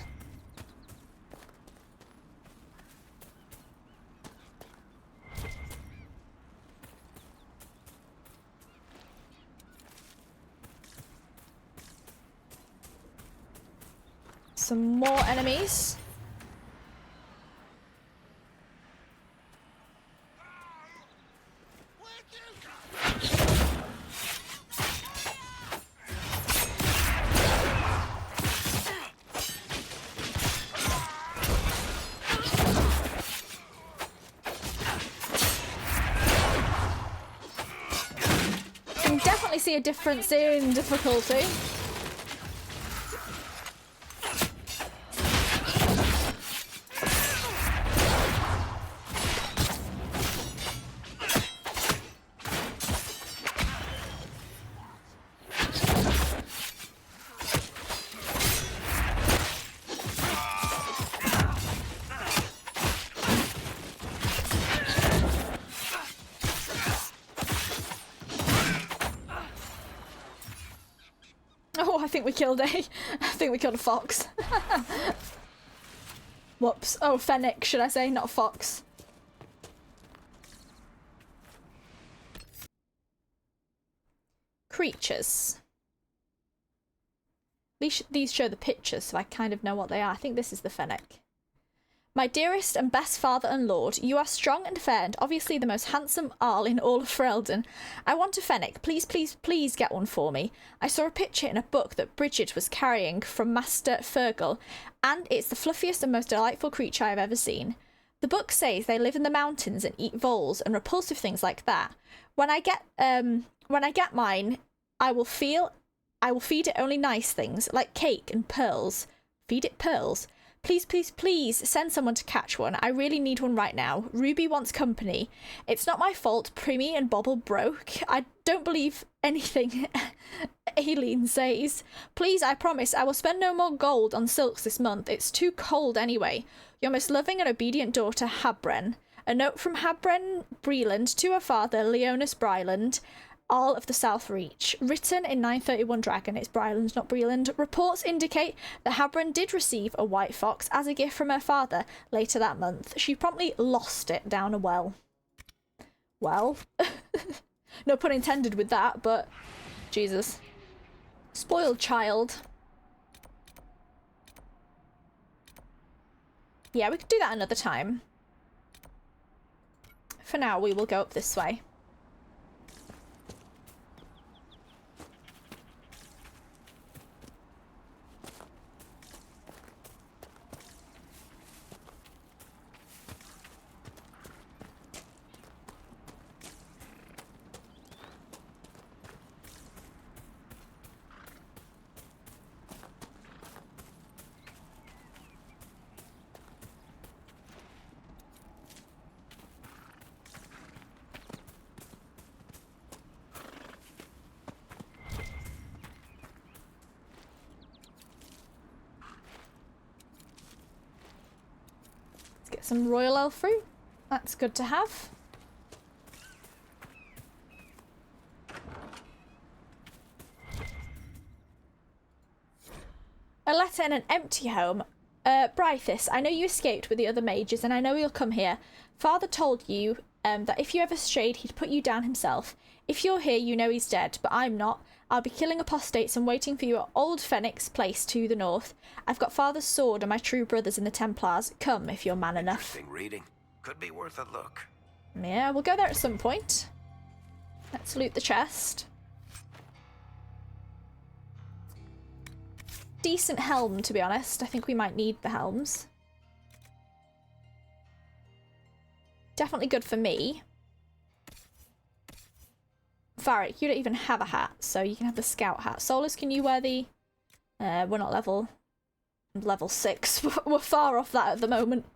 Some more enemies. Can definitely see a difference in difficulty. Oh, I think we killed I think we killed a fox. Whoops. Oh, fennec, should I say, not a fox. Creatures. These show the pictures, so I kind of know what they are. I think this is the fennec. My dearest and best father and lord, you are strong and fair and obviously the most handsome Arl in all of Ferelden. I want a fennec. Please, please, please get one for me. I saw a picture in a book that Bridget was carrying from Master Fergal, and it's the fluffiest and most delightful creature I have ever seen. The book says they live in the mountains and eat voles and repulsive things like that. When I get mine, I will feed it only nice things, like cake and pearls. Feed it pearls? Please, please, please send someone to catch one. I really need one right now. Ruby wants company. It's not my fault Primmy and Bobble broke. I don't believe anything Aileen says. Please, I promise, I will spend no more gold on silks this month. It's too cold anyway. Your most loving and obedient daughter, Habren. A note from Habren Breland to her father, Leonis Bryland, Arl of the South Reach. Written in 931 Dragon. It's Bryland, not Breland. Reports indicate that Habren did receive a white fox as a gift from her father later that month. She promptly lost it down a well. Well, no pun intended with that, but Jesus. Spoiled child. Yeah, we could do that another time. For now, we will go up this way. Some royal elf fruit. That's good to have. A letter in an empty home. Brythis, I know you escaped with the other mages and I know you'll come here. Father told you that if you ever strayed, he'd put you down himself. If you're here, you know he's dead, but I'm not. I'll be killing apostates and waiting for you at Old Fenix Place to the north. I've got Father's sword and my true brothers in the Templars. Come, if you're man enough. Interesting reading. Could be worth a look. Yeah, we'll go there at some point. Let's loot the chest. Decent helm, to be honest. I think we might need the helms. Definitely good for me. Varric, you don't even have a hat, so you can have the scout hat. Solas, can you wear the... we're not level 6. We're far off that at the moment.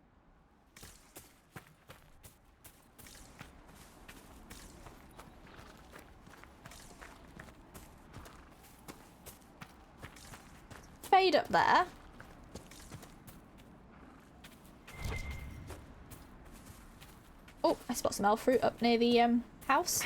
Fade up there. Oh, I spot some elf fruit up near the house.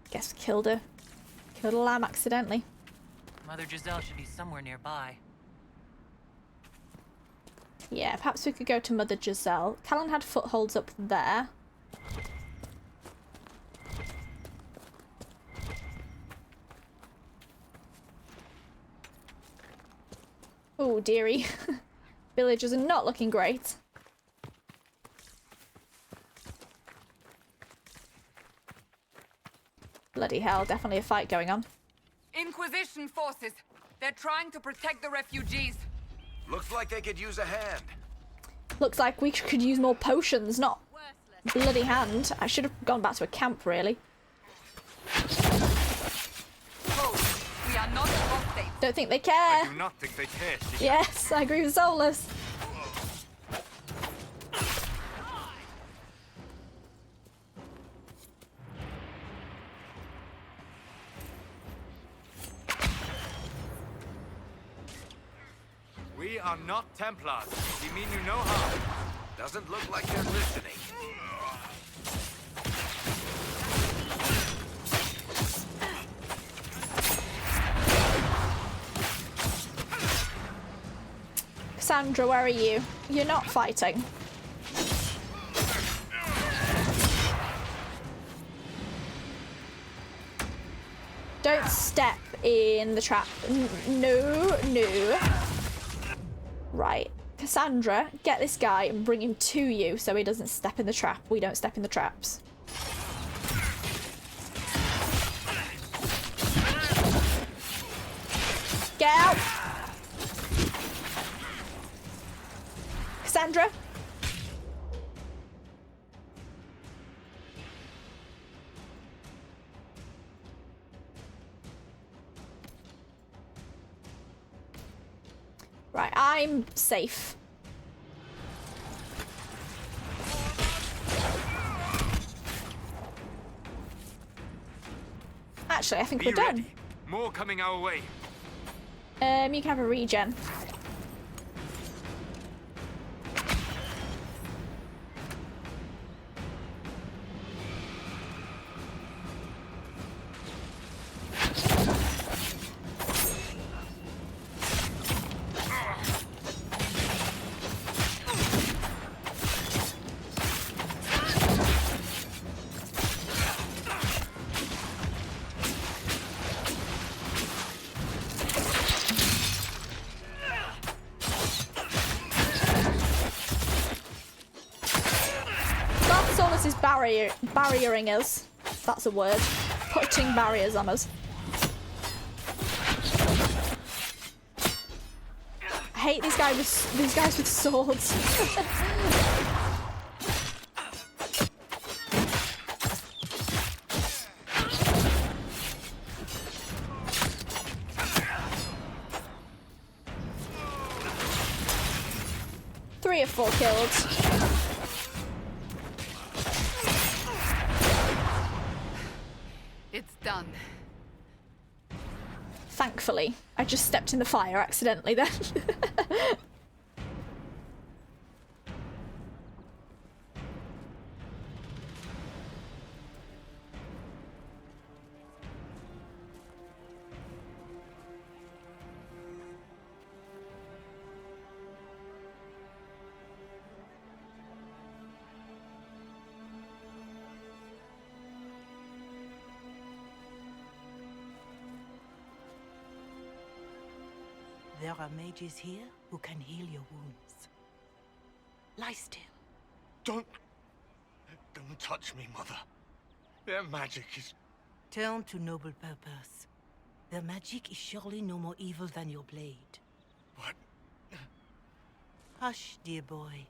Guess we killed a lamb accidentally. Mother Giselle should be somewhere nearby. Yeah, perhaps we could go to Mother Giselle. Callan had footholds up there. Oh, dearie. Villagers are not looking great. Bloody hell, definitely a fight going on. Inquisition forces. They're trying to protect the refugees. Looks like they could use a hand. Looks like we could use more potions, not bloody hand. I should have gone back to a camp, really. Oh, we are not apostates. Don't think they care. I do not think they care. Yes, I agree with Solas. We are not Templars. We mean you no harm. Doesn't look like they're listening. Cassandra, where are you? You're not fighting. Don't step in the trap. No, no. Right. Cassandra, get this guy and bring him to you so he doesn't step in the trap. We don't step in the traps. Get out! Cassandra? Right, I'm safe. Actually, I think we're done. More coming our way. You can have a regen. Barriering us. That's a word. Putting barriers on us. I hate these guys with swords. Three or four killed. It's done. Thankfully. I just stepped in the fire accidentally then. There are mages here who can heal your wounds. Lie still. Don't touch me, Mother. Their magic is... Turn to noble purpose. Their magic is surely no more evil than your blade. What? Hush, dear boy.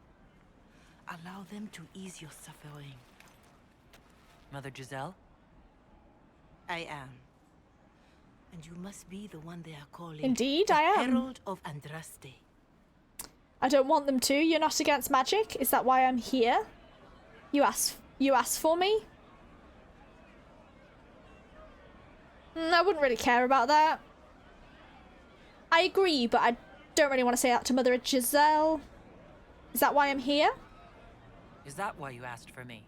Allow them to ease your suffering. Mother Giselle? I am. And you must be the one they are calling... Indeed, I am. Herald of Andraste. I don't want them to. You're not against magic? Is that why I'm here? You asked for me? I wouldn't really care about that. I agree, but I don't really want to say that to Mother Giselle. Is that why I'm here? Is that why you asked for me?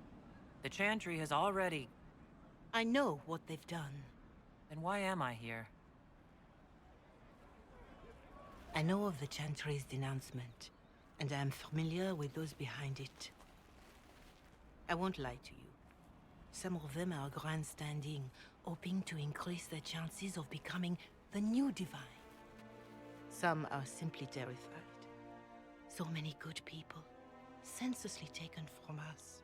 The Chantry has already... I know what they've done. Then why am I here? I know of the Chantry's denouncement, and I am familiar with those behind it. I won't lie to you. Some of them are grandstanding, hoping to increase their chances of becoming the new divine. Some are simply terrified. So many good people, senselessly taken from us.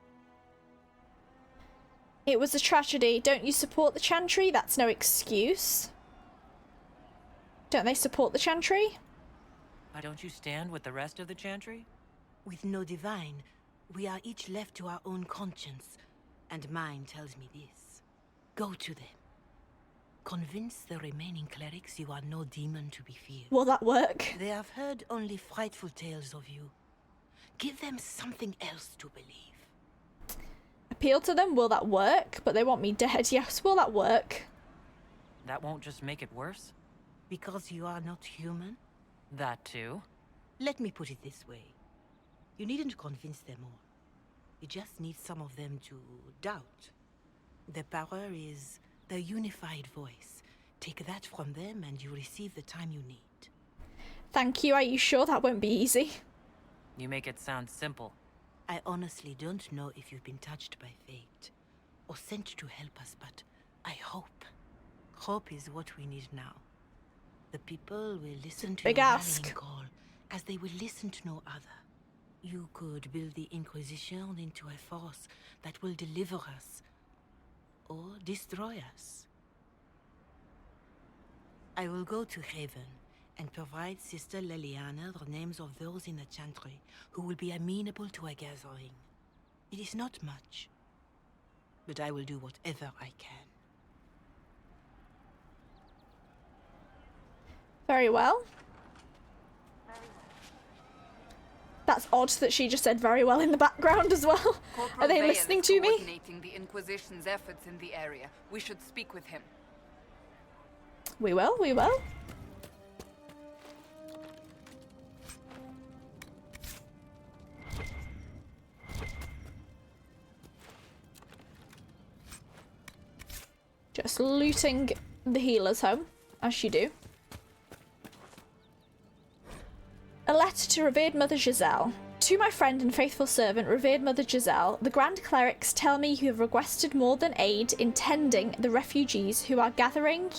It was a tragedy. Don't you support the Chantry? That's no excuse. Don't they support the Chantry? Why don't you stand with the rest of the Chantry? With no divine, we are each left to our own conscience, and mine tells me this. Go to them. Convince the remaining clerics you are no demon to be feared. Will that work? They have heard only frightful tales of you. Give them something else to believe. Appeal to them? Will that work? But they want me dead. Yes, will that work? That won't just make it worse? Because you are not human? That too. Let me put it this way. You needn't convince them all. You just need some of them to doubt. Their power is their unified voice. Take that from them and you receive the time you need. Thank you. Are you sure that won't be easy? You make it sound simple. I honestly don't know if you've been touched by fate or sent to help us, but I hope. Hope is what we need now. The people will listen to Big your ask. rallying call as they will listen to no other. You could build the Inquisition into a force that will deliver us or destroy us. I will go to Haven and provide Sister Leliana the names of those in the Chantry who will be amenable to a gathering. It is not much, but I will do whatever I can. Very well. That's odd that she just said very well in the background as well. Corporal Are they Vale listening is to me? coordinating the Inquisition's efforts in the area. We should speak with him. We will, we will. Just looting the healer's home, as you do. A letter to revered Mother Giselle. To my friend and faithful servant, revered Mother Giselle, the Grand Clerics tell me you have requested more than aid in tending the refugees who are gathering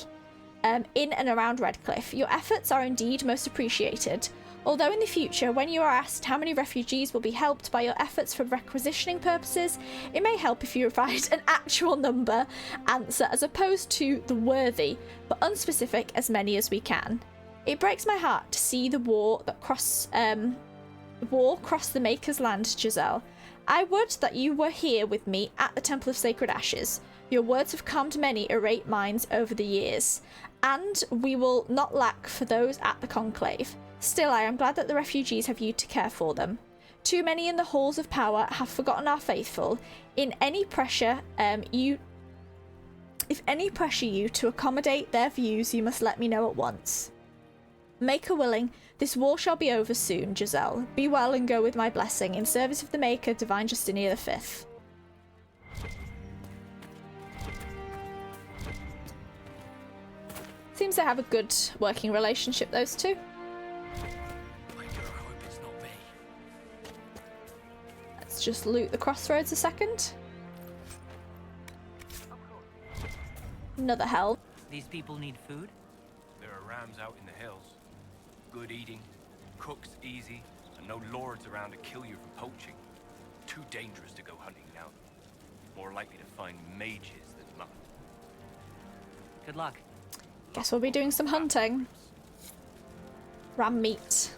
in and around Redcliffe. Your efforts are indeed most appreciated. Although in the future, when you are asked how many refugees will be helped by your efforts for requisitioning purposes, it may help if you provide an actual number answer as opposed to the worthy, but unspecific as many as we can. It breaks my heart to see the war cross the Maker's land, Giselle. I would that you were here with me at the Temple of Sacred Ashes. Your words have calmed many irate minds over the years, and we will not lack for those at the Conclave. Still, I am glad that the refugees have you to care for them. Too many in the halls of power have forgotten our faithful. If any pressure you to accommodate their views, you must let me know at once. Maker willing, this war shall be over soon, Giselle. Be well and go with my blessing, in service of the Maker, Divine Justinia V. Seems they have a good working relationship, those two. Let's just loot the Crossroads a second. Another helm. These people need food? There are rams out in the hills. Good eating, cooks easy, and no lords around to kill you from poaching. Too dangerous to go hunting now. More likely to find mages than not. Good luck. Guess we'll be doing some hunting. Ram meat.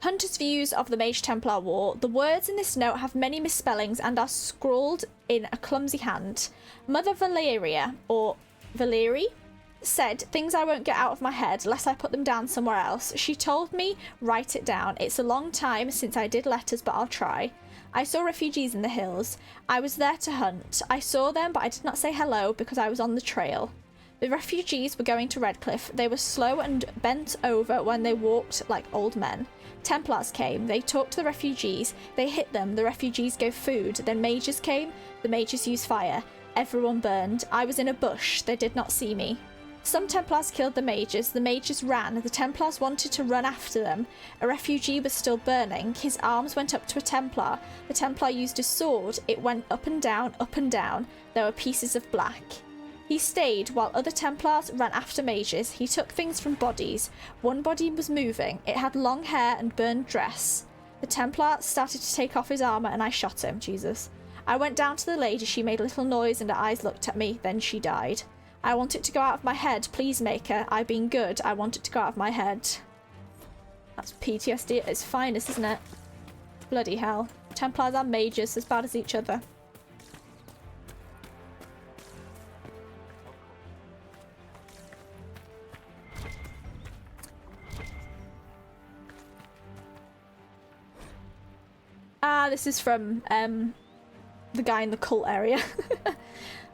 Hunter's views of the Mage Templar War. The words in this note have many misspellings and are scrawled in a clumsy hand. Mother Valeria, or Valeri, said things I won't get out of my head lest I put them down somewhere else. She told me, write it down. It's a long time since I did letters, but I'll try. I saw refugees in the hills. I was there to hunt. I saw them, but I did not say hello because I was on the trail. The refugees were going to Redcliffe. They were slow and bent over when they walked like old men. Templars came. They talked to the refugees. They hit them. The refugees gave food. Then mages came. The mages used fire. Everyone burned. I was in a bush. They did not see me. Some Templars killed the mages. The mages ran. The Templars wanted to run after them. A refugee was still burning. His arms went up to a Templar. The Templar used a sword. It went up and down, up and down. There were pieces of black. He stayed while other Templars ran after mages. He took things from bodies. One body was moving. It had long hair and burned dress. The Templar started to take off his armour and I shot him. Jesus. I went down to the lady. She made a little noise and her eyes looked at me. Then she died. I want it to go out of my head. Please, Maker. I've been good. I want it to go out of my head. That's PTSD at its finest, isn't it? Bloody hell. Templars and mages as bad as each other. Ah, this is from the guy in the cult area.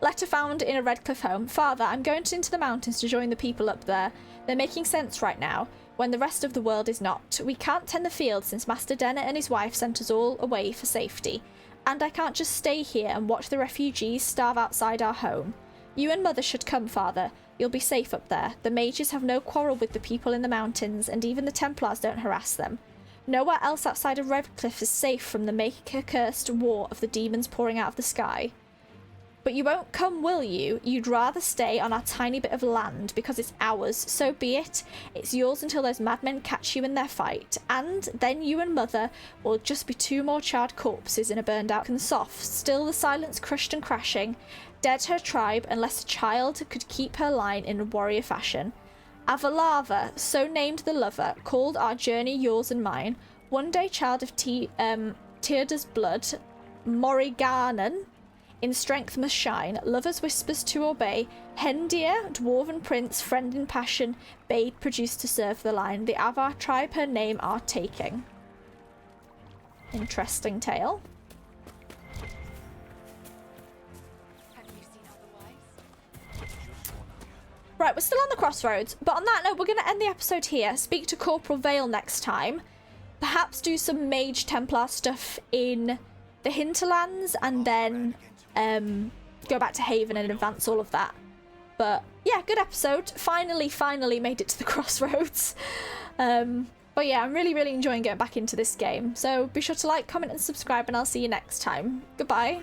Letter found in a Redcliffe home. Father, I'm going into the mountains to join the people up there. They're making sense right now, when the rest of the world is not. We can't tend the field since Master Denner and his wife sent us all away for safety. And I can't just stay here and watch the refugees starve outside our home. You and Mother should come, Father. You'll be safe up there. The mages have no quarrel with the people in the mountains, and even the Templars don't harass them. Nowhere else outside of Redcliffe is safe from the Maker-cursed war of the demons pouring out of the sky. But you won't come, will you? You'd rather stay on our tiny bit of land because it's ours. So be it. It's yours until those madmen catch you in their fight. And then you and Mother will just be two more charred corpses in a burned out and soft. Still the silence crushed and crashing. Dead her tribe unless a child could keep her line in a warrior fashion. Avalava, so named the lover, called our journey yours and mine. One day child of Tyrda's blood, Morriganen, in strength must shine. Lovers whispers to obey. Hendir, dwarven prince, friend in passion, babe produced to serve the line. The Avar tribe her name are taking. Interesting tale. Right, we're still on the Crossroads, but on that note, we're going to end the episode here. Speak to Corporal Vale next time. Perhaps do some Mage Templar stuff in the Hinterlands, and then go back to Haven and advance all of that. But yeah, good episode. Finally made it to the Crossroads. But yeah, I'm really enjoying getting back into this game. So be sure to like, comment, and subscribe, and I'll see you next time. Goodbye.